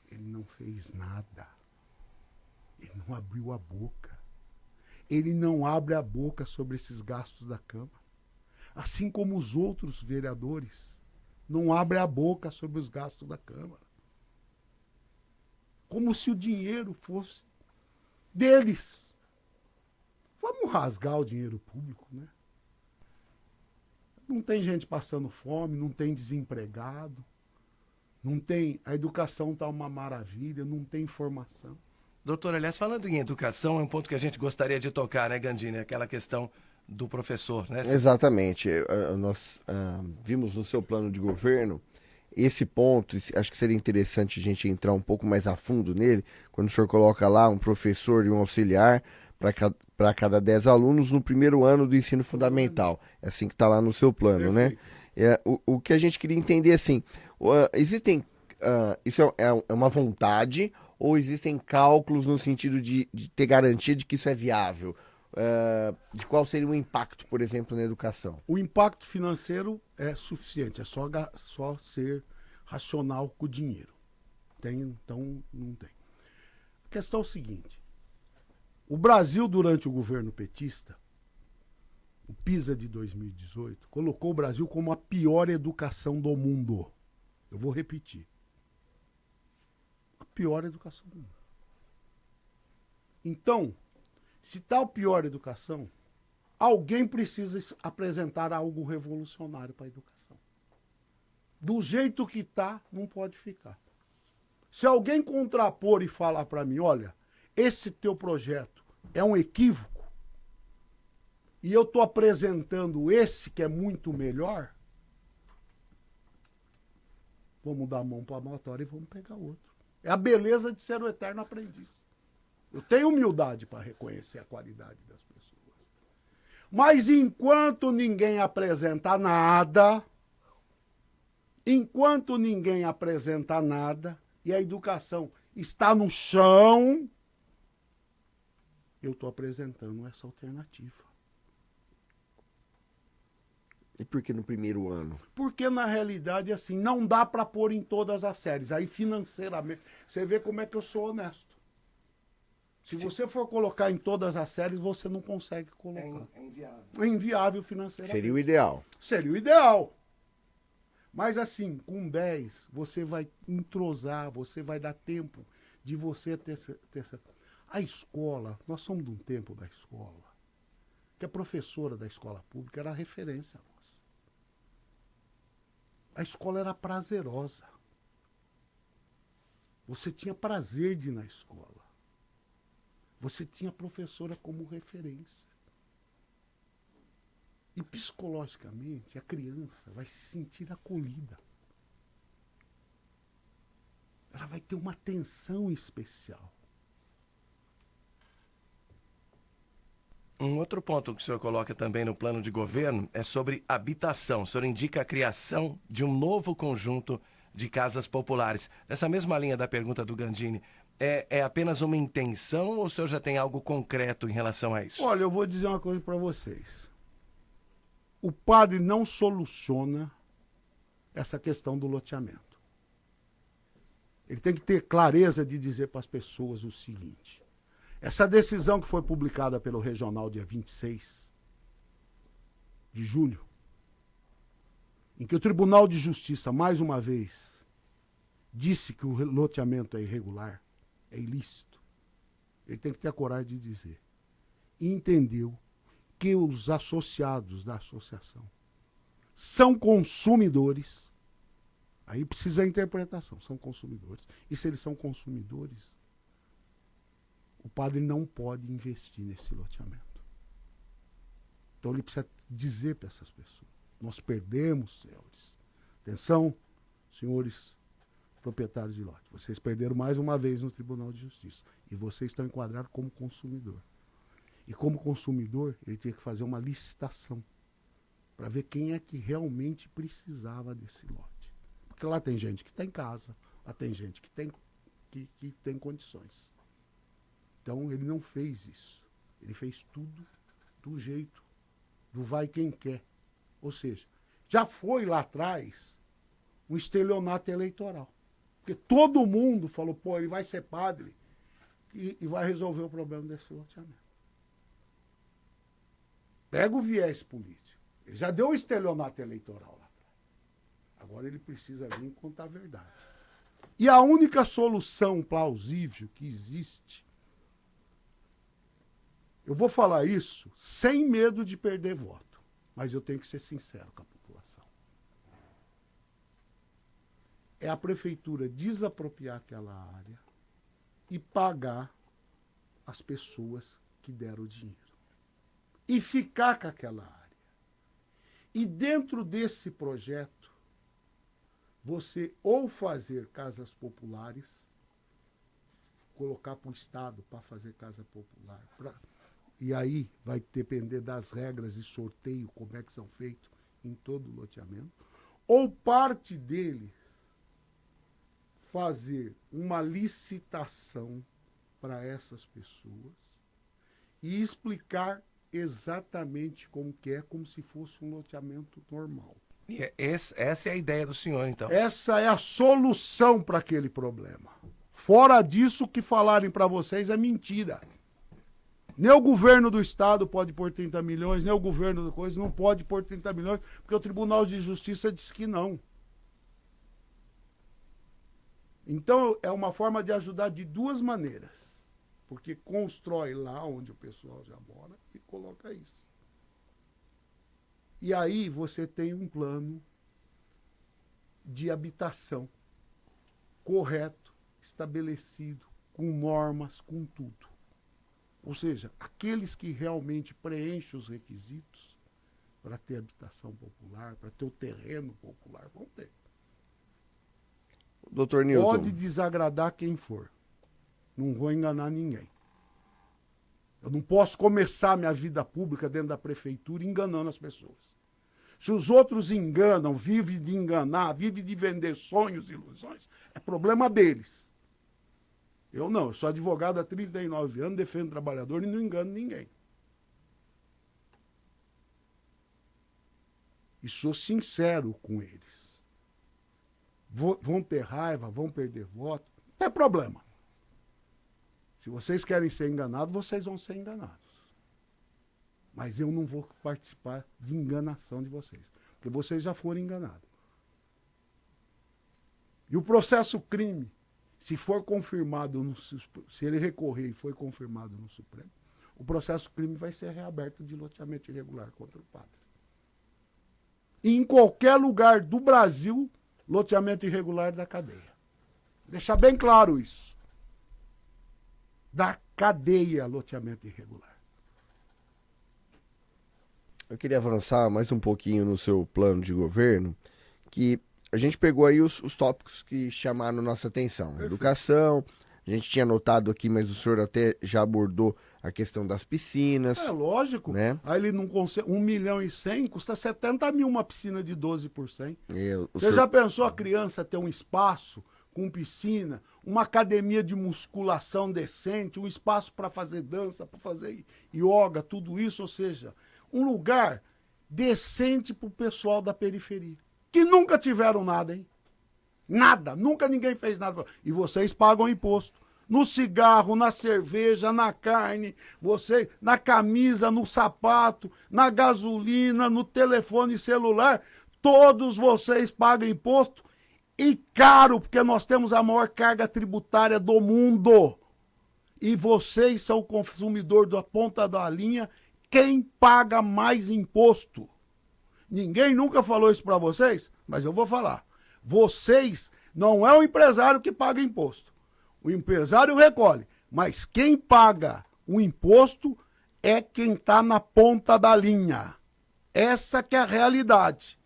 Ele não fez nada. Ele não abriu a boca. Ele não abre a boca sobre esses gastos da Câmara. Assim como os outros vereadores não abre a boca sobre os gastos da Câmara. Como se o dinheiro fosse deles. Vamos rasgar o dinheiro público, né? Não tem gente passando fome, não tem desempregado, não tem... A educação está uma maravilha, não tem formação. Doutor, aliás, falando em educação, é um ponto que a gente gostaria de tocar, né, Gandini? Aquela questão do professor, né? Exatamente. Nós vimos no seu plano de governo esse ponto, acho que seria interessante a gente entrar um pouco mais a fundo nele, quando o senhor coloca lá um professor e um auxiliar para cada 10 alunos no primeiro ano do ensino fundamental. É assim que está lá no seu plano, né? O que a gente queria entender, assim, existem, isso é uma vontade ou existem cálculos no sentido de ter garantia de que isso é viável? De qual seria o impacto, por exemplo, na educação? O impacto financeiro é suficiente, é só ser racional com o dinheiro. Então, não tem. A questão é o seguinte: o Brasil, durante o governo petista, o PISA de 2018, colocou o Brasil como a pior educação do mundo. Eu vou repetir. A pior educação do mundo. Então, se está a pior educação, alguém precisa apresentar algo revolucionário para a educação. Do jeito que está, não pode ficar. Se alguém contrapor e falar para mim, olha, esse teu projeto é um equívoco, e eu estou apresentando esse que é muito melhor, vamos dar a mão para a motora e vamos pegar outro. É a beleza de ser o eterno aprendiz. Eu tenho humildade para reconhecer a qualidade das pessoas. Mas enquanto ninguém apresenta nada, e a educação está no chão, eu estou apresentando essa alternativa. E por que no primeiro ano? Porque, na realidade, assim, não dá para pôr em todas as séries. Aí, financeiramente, você vê como é que eu sou honesto. Se você for colocar em todas as séries, você não consegue colocar. É inviável. É inviável financeiramente. Seria o ideal. Seria o ideal. Mas assim, com 10, você vai entrosar, você vai dar tempo de você ter essa... A escola, nós somos de um tempo da escola, que a professora da escola pública era a referência nossa. A escola era prazerosa. Você tinha prazer de ir na escola. Você tinha a professora como referência. E psicologicamente a criança vai se sentir acolhida. Ela vai ter uma atenção especial. Um outro ponto que o senhor coloca também no plano de governo é sobre habitação. O senhor indica a criação de um novo conjunto de casas populares. Nessa mesma linha da pergunta do Gandini, é apenas uma intenção ou o senhor já tem algo concreto em relação a isso? Olha, eu vou dizer uma coisa para vocês. O padre não soluciona essa questão do loteamento. Ele tem que ter clareza de dizer para as pessoas o seguinte: essa decisão que foi publicada pelo Regional dia 26 de julho, em que o Tribunal de Justiça, mais uma vez, disse que o loteamento é irregular, é ilícito, ele tem que ter a coragem de dizer. E entendeu que os associados da associação são consumidores, aí precisa a interpretação, são consumidores. E se eles são consumidores, o padre não pode investir nesse loteamento. Então ele precisa dizer para essas pessoas: nós perdemos, senhores. Atenção, senhores proprietários de lote. Vocês perderam mais uma vez no Tribunal de Justiça. E vocês estão enquadrados como consumidor. E como consumidor, ele tinha que fazer uma licitação para ver quem é que realmente precisava desse lote. Porque lá tem gente que tem casa, lá tem gente que tem condições. Então ele não fez isso. Ele fez tudo do jeito do vai quem quer. Ou seja, já foi lá atrás um estelionato eleitoral. Porque todo mundo falou, pô, ele vai ser padre e vai resolver o problema desse loteamento. Pega o viés político. Ele já deu um estelionato eleitoral lá atrás. Agora ele precisa vir contar a verdade. E a única solução plausível que existe, eu vou falar isso sem medo de perder voto, mas eu tenho que ser sincero com a população. É a prefeitura desapropriar aquela área e pagar as pessoas que deram o dinheiro. E ficar com aquela área. E dentro desse projeto, você ou fazer casas populares, colocar para o Estado para fazer casa popular, e aí vai depender das regras e sorteio, como é que são feitos em todo o loteamento, ou parte dele fazer uma licitação para essas pessoas e explicar exatamente como que é, como se fosse um loteamento normal. E essa é a ideia do senhor, então. Essa é a solução para aquele problema. Fora disso, o que falarem para vocês é mentira. Nem o governo do estado pode pôr 30 milhões, nem o governo da coisa não pode pôr 30 milhões, porque o Tribunal de Justiça disse que não. Então, é uma forma de ajudar de duas maneiras. Porque constrói lá onde o pessoal já mora e coloca isso. E aí você tem um plano de habitação correto, estabelecido, com normas, com tudo. Ou seja, aqueles que realmente preenchem os requisitos para ter habitação popular, para ter o terreno popular, vão ter. Doutor Newton. Pode desagradar quem for. Não vou enganar ninguém. Eu não posso começar minha vida pública dentro da prefeitura enganando as pessoas. Se os outros enganam, vivem de enganar, vivem de vender sonhos e ilusões, é problema deles. Eu não, eu sou advogado há 39 anos, defendo o trabalhador e não engano ninguém. E sou sincero com eles. Vão ter raiva, vão perder voto, não tem problema. Se vocês querem ser enganados, vocês vão ser enganados. Mas eu não vou participar de enganação de vocês, porque vocês já foram enganados. E o processo crime, se for confirmado, se ele recorrer e for confirmado no Supremo, o processo crime vai ser reaberto de loteamento irregular contra o padre. E em qualquer lugar do Brasil, loteamento irregular da cadeia. Deixar bem claro isso. Da cadeia, loteamento irregular. Eu queria avançar mais um pouquinho no seu plano de governo, que a gente pegou aí os tópicos que chamaram nossa atenção. Perfeito. Educação, a gente tinha notado aqui, mas o senhor até já abordou a questão das piscinas. É lógico, né? Aí ele não consegue, 1,1 milhão custa 70 mil uma piscina de 12 por 100. Você já pensou a criança ter um espaço com piscina, uma academia de musculação decente, um espaço para fazer dança, para fazer yoga, tudo isso, ou seja, um lugar decente para o pessoal da periferia, que nunca tiveram nada, hein? Nada, nunca ninguém fez nada. E vocês pagam imposto. No cigarro, na cerveja, na carne, na camisa, no sapato, na gasolina, no telefone celular, todos vocês pagam imposto. E caro, porque nós temos a maior carga tributária do mundo. E vocês são o consumidor da ponta da linha, quem paga mais imposto. Ninguém nunca falou isso para vocês, mas eu vou falar. Vocês não é o empresário que paga imposto. O empresário recolhe, mas quem paga o imposto é quem está na ponta da linha. Essa que é a realidade.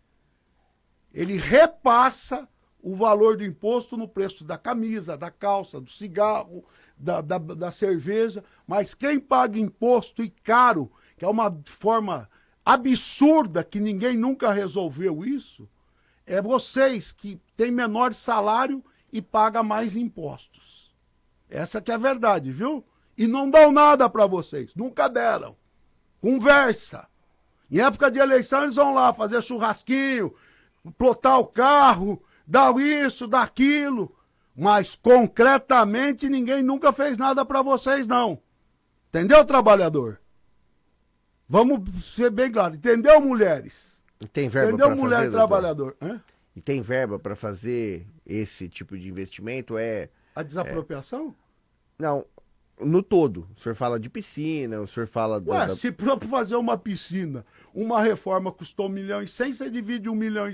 Ele repassa o valor do imposto no preço da camisa, da calça, do cigarro, da cerveja, mas quem paga imposto e caro, que é uma forma absurda que ninguém nunca resolveu isso, é vocês que têm menor salário e pagam mais impostos. Essa que é a verdade, viu? E não dão nada para vocês, nunca deram. Conversa. Em época de eleição eles vão lá fazer churrasquinho, plotar o carro, dar isso, dar aquilo, mas concretamente ninguém nunca fez nada para vocês, não. Entendeu, trabalhador? Vamos ser bem claro. Entendeu, mulheres? Tem verba entendeu, pra mulher fazer, trabalhador? Hã? E tem verba para fazer esse tipo de investimento? A desapropriação? Não, no todo. O senhor fala de piscina, o senhor fala... Se para fazer uma piscina, uma reforma custou 1,1 milhão, você divide 1,1 milhão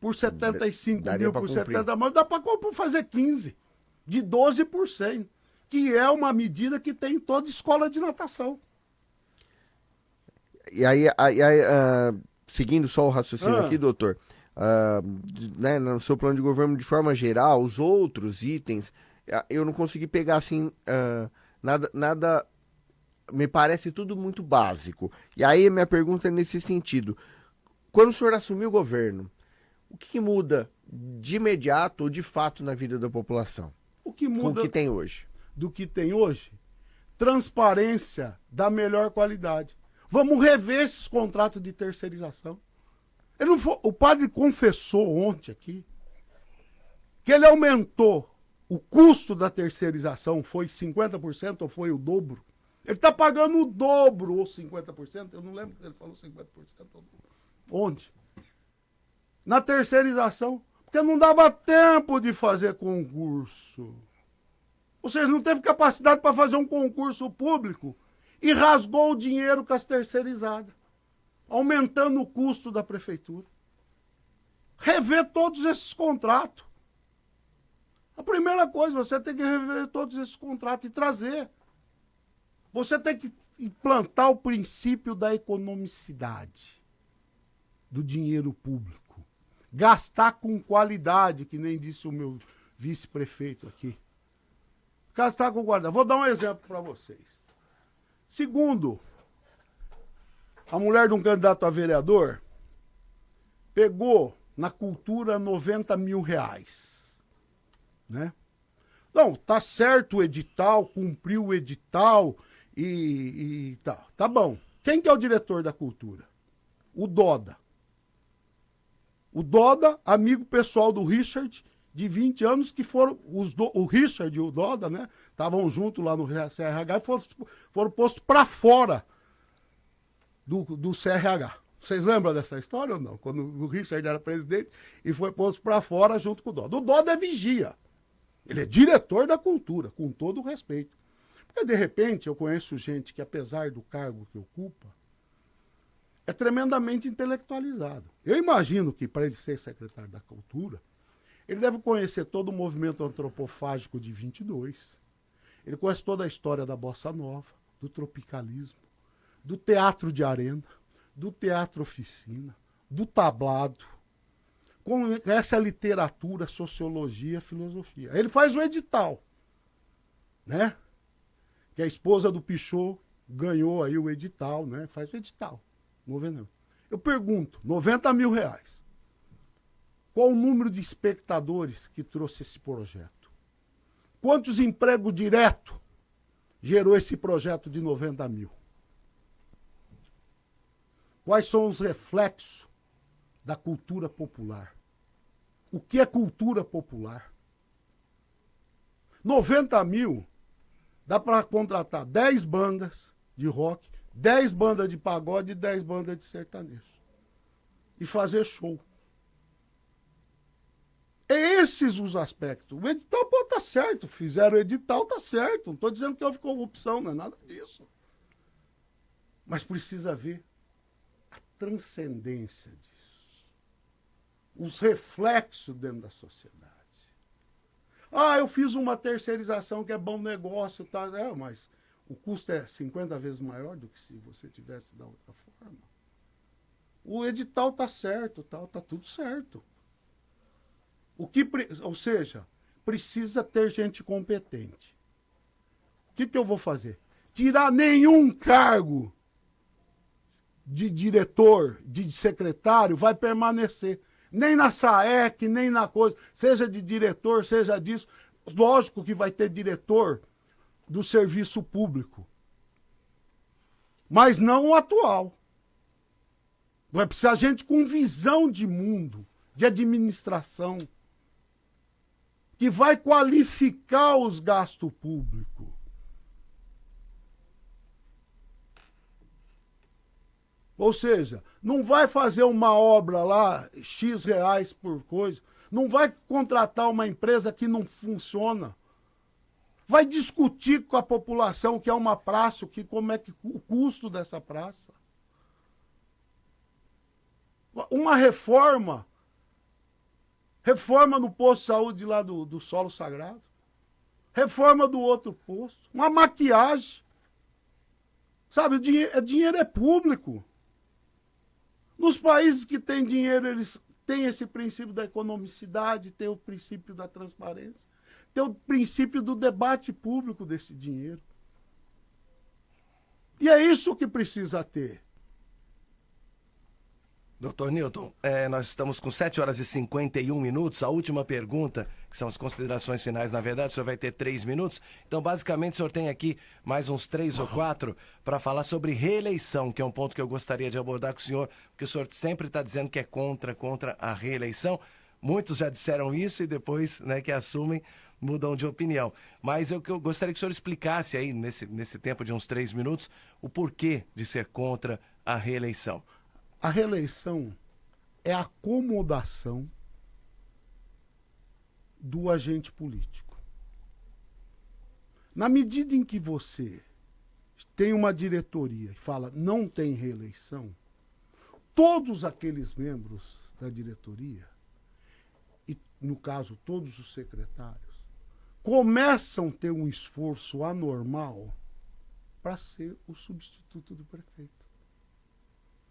por 75 Daria mil, pra por cumprir. 70 mil, dá para fazer 15, de 12%, que é uma medida que tem em toda escola de natação. E aí, seguindo só o raciocínio aqui, doutor, né, no seu plano de governo, de forma geral, os outros itens, eu não consegui pegar assim, nada, me parece tudo muito básico. E aí minha pergunta é nesse sentido: quando o senhor assumiu o governo, o que muda de imediato ou de fato na vida da população? O que Com muda o que tem hoje? do que tem hoje? Transparência da melhor qualidade. Vamos rever esses contratos de terceirização. O padre confessou ontem aqui que ele aumentou o custo da terceirização, foi 50% ou foi o dobro? Ele está pagando o dobro ou 50%, eu não lembro se ele falou 50% ou dobro. Onde? Na terceirização, porque não dava tempo de fazer concurso. Ou seja, não teve capacidade para fazer um concurso público e rasgou o dinheiro com as terceirizadas, aumentando o custo da prefeitura. Rever todos esses contratos. A primeira coisa, você tem que rever todos esses contratos e trazer. Você tem que implantar o princípio da economicidade do dinheiro público. Gastar com qualidade, que nem disse o meu vice-prefeito aqui. Gastar com qualidade. Vou dar um exemplo para vocês. Segundo, a mulher de um candidato a vereador pegou na cultura 90 mil reais. Né? Não, tá certo o edital, cumpriu o edital e tá bom. Quem que é o diretor da cultura? O Doda. O Doda, amigo pessoal do Richard, de 20 anos, que foram, o Richard e o Doda, né, estavam juntos lá no CRH e foram postos para fora do CRH. Vocês lembram dessa história ou não? Quando o Richard era presidente e foi posto para fora junto com o Doda. O Doda é vigia. Ele é diretor da cultura, com todo o respeito. Porque, de repente, eu conheço gente que, apesar do cargo que ocupa, é tremendamente intelectualizado. Eu imagino que, para ele ser secretário da cultura, ele deve conhecer todo o movimento antropofágico de 22. Ele conhece toda a história da bossa nova, do tropicalismo, do teatro de arena, do teatro oficina, do tablado. Conhece a literatura, a sociologia, a filosofia. Ele faz o edital, né? Que a esposa do Pichot ganhou aí o edital, né? Faz o edital. Eu pergunto, 90 mil reais. Qual o número de espectadores que trouxe esse projeto? Quantos empregos diretos gerou esse projeto de 90 mil? Quais são os reflexos da cultura popular? O que é cultura popular? 90 mil dá para contratar 10 bandas de rock, 10 bandas de pagode e 10 bandas de sertanejo. E fazer show. Esses os aspectos. O edital tá certo. Fizeram o edital, tá certo. Não estou dizendo que houve corrupção, não é nada disso. Mas precisa ver a transcendência disso. Os reflexos dentro da sociedade. Ah, eu fiz uma terceirização que é bom negócio, tá? Mas o custo é 50 vezes maior do que se você tivesse da outra forma. O edital tá certo, tá tudo certo. Ou seja, precisa ter gente competente. O que eu vou fazer? Tirar nenhum cargo de diretor, de secretário, vai permanecer. Nem na SAEC, nem na coisa. Seja de diretor, seja disso. Lógico que vai ter diretor do serviço público. Mas não o atual. Vai precisar gente com visão de mundo, de administração, que vai qualificar os gastos públicos. Ou seja, não vai fazer uma obra lá, X reais por coisa, não vai contratar uma empresa que não funciona. Vai discutir com a população o que é uma praça, como é que o custo dessa praça. Uma reforma no posto de saúde lá do solo sagrado, reforma do outro posto, uma maquiagem. Sabe, dinheiro é público. Nos países que têm dinheiro, eles têm esse princípio da economicidade, tem o princípio da transparência, tem o princípio do debate público desse dinheiro. E é isso que precisa ter. Doutor Newton, nós estamos com 7 horas e 51 minutos. A última pergunta, que são as considerações finais, na verdade, o senhor vai ter 3 minutos. Então, basicamente, o senhor tem aqui mais uns 3 ou 4 para falar sobre reeleição, que é um ponto que eu gostaria de abordar com o senhor, porque o senhor sempre está dizendo que é contra a reeleição. Muitos já disseram isso e depois, né, que assumem, mudam de opinião. Mas eu gostaria que o senhor explicasse aí, nesse tempo de uns 3 minutos, o porquê de ser contra a reeleição. A reeleição é a acomodação do agente político. Na medida em que você tem uma diretoria e fala não tem reeleição, todos aqueles membros da diretoria, e no caso todos os secretários, começam a ter um esforço anormal para ser o substituto do prefeito.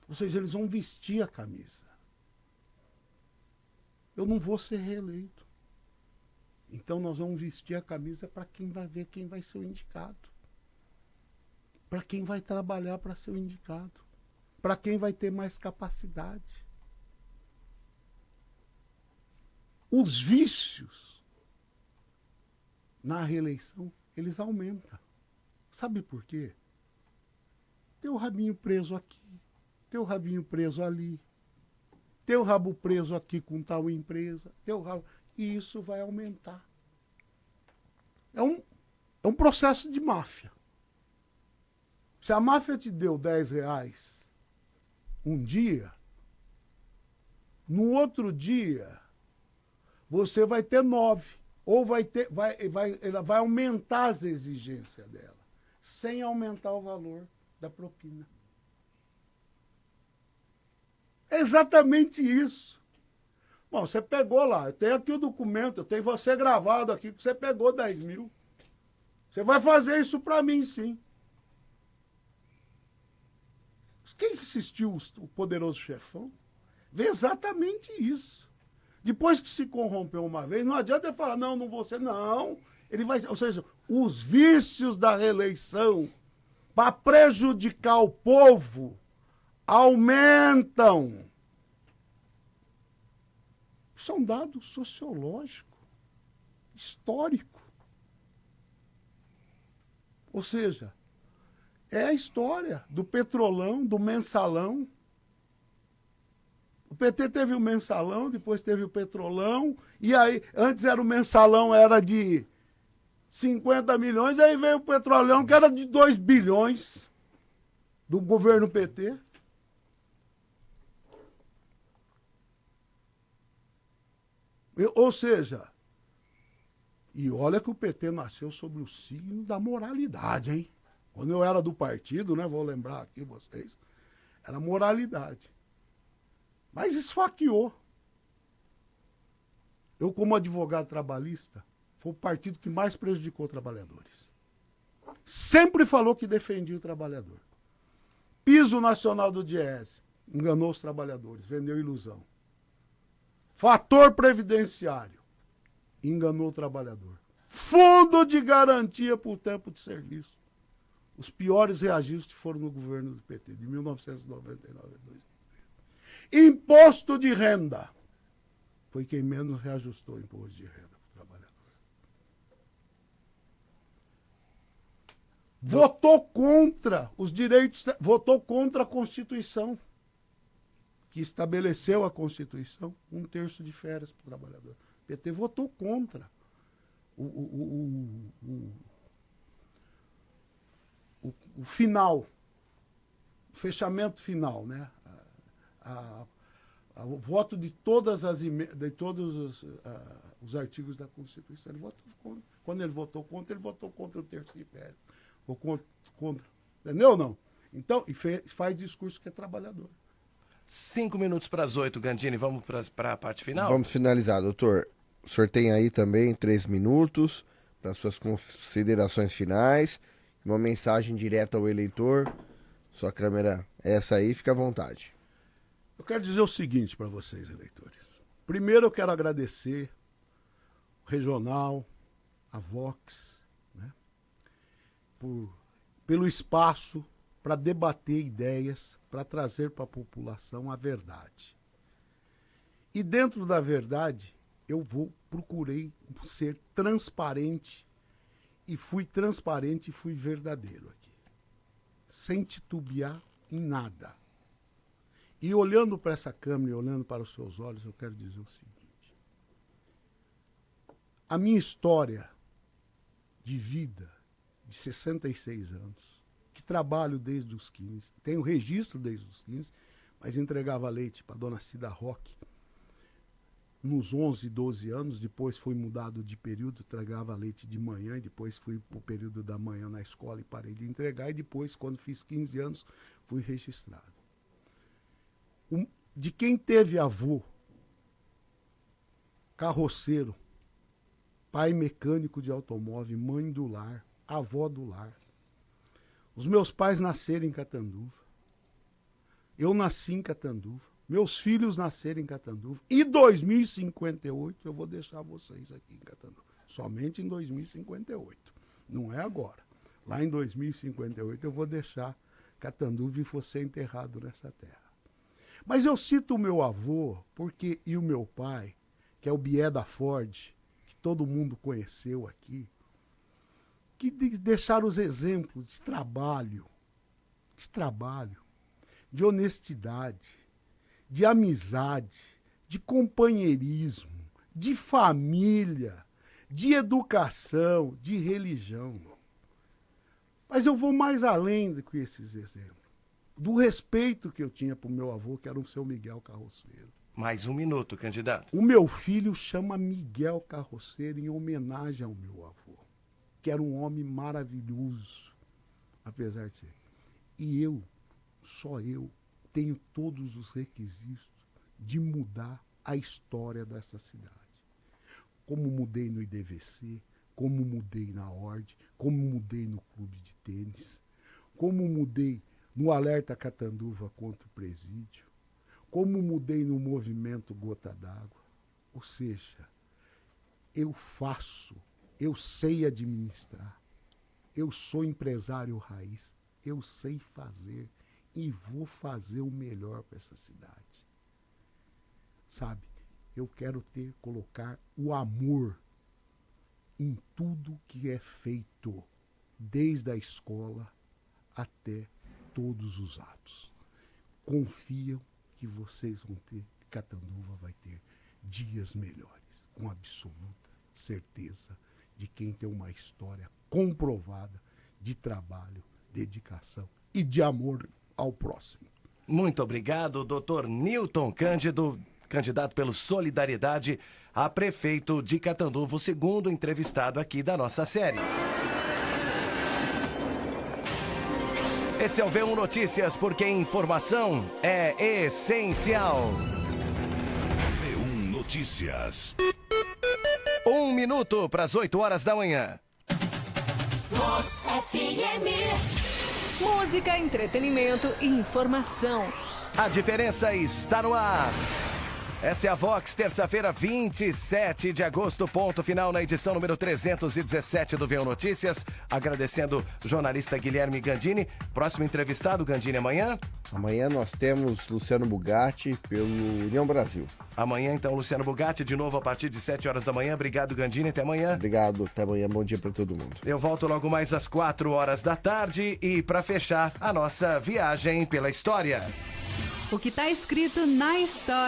Ou seja, eles vão vestir a camisa. Eu não vou ser reeleito. Então nós vamos vestir a camisa para quem vai ver quem vai ser o indicado. Para quem vai trabalhar para ser o indicado. Para quem vai ter mais capacidade. Os vícios na reeleição, eles aumentam. Sabe por quê? Tem o rabinho preso aqui. Tem o rabinho preso ali, tem o rabo preso aqui com tal empresa, tem o rabo... E isso vai aumentar. É um processo de máfia. Se a máfia te deu 10 reais um dia, no outro dia você vai ter 9. Ou ela vai aumentar as exigências dela, sem aumentar o valor da propina. É exatamente isso. Bom, você pegou lá, eu tenho aqui o documento, eu tenho você gravado aqui, que você pegou 10 mil. Você vai fazer isso para mim, sim. Quem assistiu o Poderoso Chefão vê exatamente isso. Depois que se corrompeu uma vez, não adianta ele falar, não vou ser, não. Ele vai, ou seja, os vícios da reeleição para prejudicar o povo aumentam. Isso é um dado sociológico, histórico. Ou seja, é a história do petrolão, do mensalão. O PT teve o mensalão, depois teve o petrolão, e aí, antes era o mensalão, era de 50 milhões, aí veio o petrolão, que era de 2 bilhões, do governo PT. Ou seja, e olha que o PT nasceu sobre o signo da moralidade, hein? Quando eu era do partido, né, vou lembrar aqui vocês, era moralidade. Mas esfaqueou. Eu, como advogado trabalhista, foi o partido que mais prejudicou trabalhadores. Sempre falou que defendia o trabalhador. Piso nacional do Diese, enganou os trabalhadores, vendeu ilusão. Fator previdenciário, enganou o trabalhador. Fundo de garantia por tempo de serviço. Os piores reajustes foram no governo do PT, de 1999 a 2013. Imposto de renda. Foi quem menos reajustou o imposto de renda para o trabalhador. Votou contra os direitos, votou contra a Constituição, que estabeleceu a Constituição, 1/3 de férias para o trabalhador. O PT votou contra o final fechamento final, né? O voto de todos os artigos da Constituição. Ele votou contra. Quando ele votou contra o terço de férias. Ou contra. Entendeu ou não? Então, faz discurso que é trabalhador. 5 minutos para as 8, Gandini. Vamos para a parte final? Vamos finalizar, doutor. O senhor tem aí também 3 minutos para suas considerações finais. Uma mensagem direta ao eleitor. Sua câmera é essa aí, fica à vontade. Eu quero dizer o seguinte para vocês, eleitores. Primeiro eu quero agradecer o Regional, a Vox, né, pelo espaço para debater ideias, para trazer para a população a verdade. E dentro da verdade, procurei ser transparente, e fui transparente e fui verdadeiro aqui. Sem titubear em nada. E olhando para essa câmera e olhando para os seus olhos, eu quero dizer o seguinte. A minha história de vida, de 66 anos, que trabalho desde os 15, tenho registro desde os 15, mas entregava leite para a dona Cida Roque nos 11, 12 anos, depois fui mudado de período, entregava leite de manhã, e depois fui para o período da manhã na escola e parei de entregar, e depois, quando fiz 15 anos, fui registrado. De quem teve avô, carroceiro, pai mecânico de automóvel, mãe do lar, avó do lar. Os meus pais nasceram em Catanduva. Eu nasci em Catanduva. Meus filhos nasceram em Catanduva. E 2058 eu vou deixar vocês aqui em Catanduva. Somente em 2058. Não é agora. Lá em 2058 eu vou deixar Catanduva e vou ser enterrado nessa terra. Mas eu cito o meu avô e o meu pai, que é o Bié da Ford, que todo mundo conheceu aqui, que deixaram os exemplos de trabalho, de honestidade, de amizade, de companheirismo, de família, de educação, de religião. Mas eu vou mais além do que esses exemplos. Do respeito que eu tinha para o meu avô, que era o seu Miguel Carroceiro. Mais 1 minuto, candidato. O meu filho chama Miguel Carroceiro em homenagem ao meu avô, que era um homem maravilhoso, apesar de ser. E só eu, tenho todos os requisitos de mudar a história dessa cidade. Como mudei no IDVC, como mudei na Ordem, como mudei no clube de tênis, como mudei no Alerta Catanduva contra o presídio, como mudei no movimento Gota d'Água. Ou seja, eu sei administrar, eu sou empresário raiz, eu sei fazer e vou fazer o melhor para essa cidade. Sabe, eu quero colocar o amor em tudo que é feito, desde a escola até todos os atos. Confiam que vocês vão ter, Catanduva vai ter dias melhores, com absoluta certeza de quem tem uma história comprovada de trabalho, dedicação e de amor ao próximo. Muito obrigado, doutor Newton Cândido, candidato pelo Solidariedade a prefeito de Catanduva, o segundo entrevistado aqui da nossa série. Esse é o V1 Notícias, porque informação é essencial. V1 Notícias. 1 minuto para as 8 horas da manhã. Vox FM. Música, entretenimento e informação. A diferença está no ar. Essa é a Vox, terça-feira, 27 de agosto, ponto final na edição número 317 do V1 Notícias. Agradecendo o jornalista Guilherme Gandini. Próximo entrevistado, Gandini, amanhã? Amanhã nós temos Luciano Bugatti pelo União Brasil. Amanhã, então, Luciano Bugatti, de novo a partir de 7 horas da manhã. Obrigado, Gandini, até amanhã. Obrigado, até amanhã, bom dia para todo mundo. Eu volto logo mais às 4 horas da tarde e para fechar a nossa viagem pela história. O que está escrito na história.